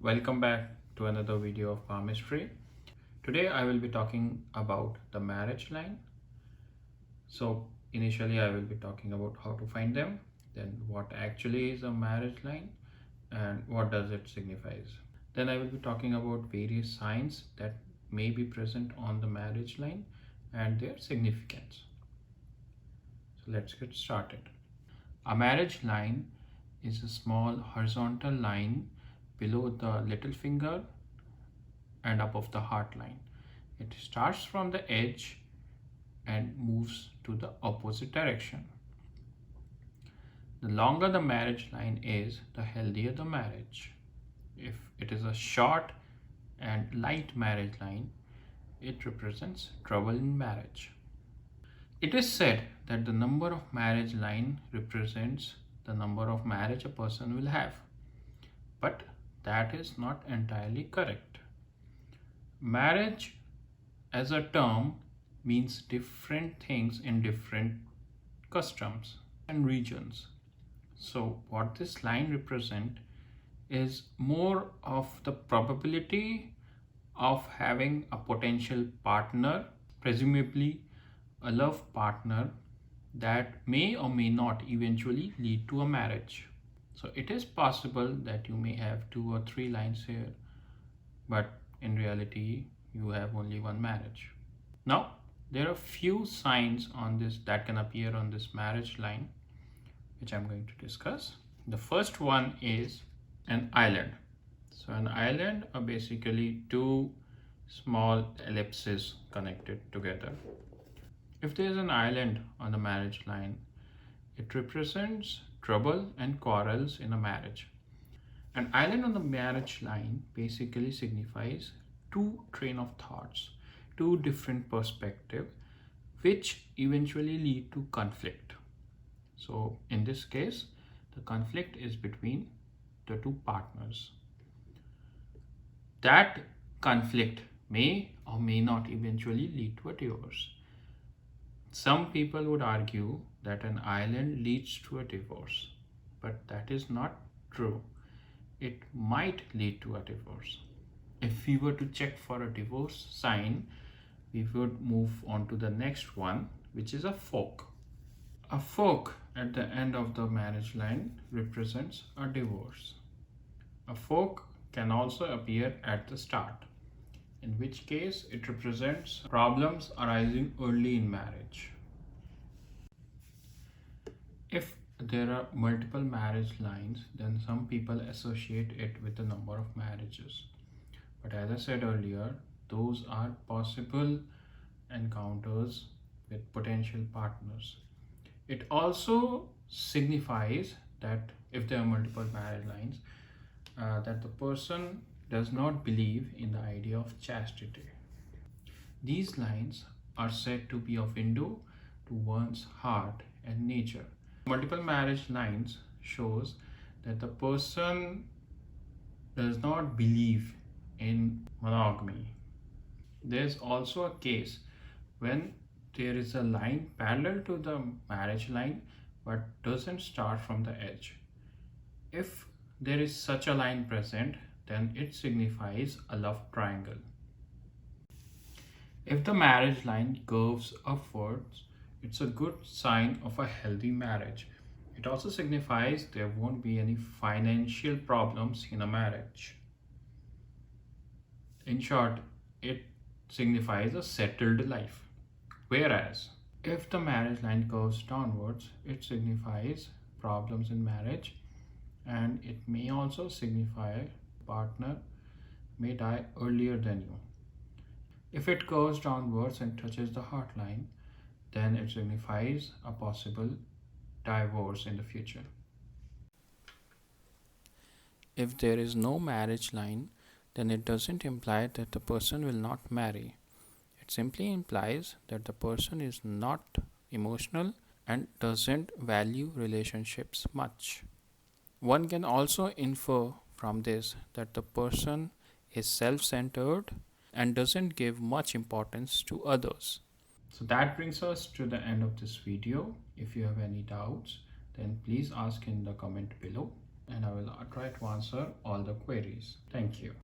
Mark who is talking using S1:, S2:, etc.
S1: Welcome back to another video of Palmistry. Today I will be talking about the marriage line. So initially I will be talking about how to find them, then what actually is a marriage line and what does it signifies. Then I will be talking about various signs that may be present on the marriage line and their significance. So let's get started. A marriage line is a small horizontal line below the little finger and above the heart line. It starts from the edge and moves to the opposite direction. The longer the marriage line is, the healthier the marriage. If it is a short and light marriage line, it represents trouble in marriage. It is said that the number of marriage line represents the number of marriage a person will have, but that is not entirely correct. Marriage as a term means different things in different customs and regions. So what this line represents is more of the probability of having a potential partner, presumably a love partner, that may or may not eventually lead to a marriage. So it is possible that you may have 2 or 3 lines here, but in reality you have only one marriage. Now there are few signs on this that can appear on this marriage line, which I'm going to discuss. The first one is an island. So an island are basically 2 small ellipses connected together. If there is an island on the marriage line, it represents trouble and quarrels in a marriage. An island on the marriage line basically signifies 2 train of thoughts, 2 different perspectives, which eventually lead to conflict. So in this case, the conflict is between the 2 partners. That conflict may or may not eventually lead to a divorce. Some people would argue that an island leads to a divorce, but that is not true. It might lead to a divorce. If we were to check for a divorce sign, we would move on to the next one, which is a fork. A fork at the end of the marriage line represents a divorce. A fork can also appear at the start, in which case it represents problems arising early in marriage. If there are multiple marriage lines, then some people associate it with the number of marriages. But as I said earlier, those are possible encounters with potential partners. It also signifies that if there are multiple marriage lines, that the person does not believe in the idea of chastity. These lines are said to be a window to one's heart and nature. Multiple marriage lines shows that the person does not believe in monogamy. There's also a case when there is a line parallel to the marriage line but doesn't start from the edge. If there is such a line present, then it signifies a love triangle. If the marriage line curves upwards, it's a good sign of a healthy marriage. It also signifies there won't be any financial problems in a marriage. In short, it signifies a settled life. Whereas, if the marriage line curves downwards, it signifies problems in marriage, and it may also signify partner may die earlier than you. If it curves downwards and touches the heart line, then it signifies a possible divorce in the future. If there is no marriage line, then it doesn't imply that the person will not marry. It simply implies that the person is not emotional and doesn't value relationships much. One can also infer from this that the person is self-centered and doesn't give much importance to others. So that brings us to the end of this video. If you have any doubts, then please ask in the comment below. and I will try to answer all the queries. Thank you.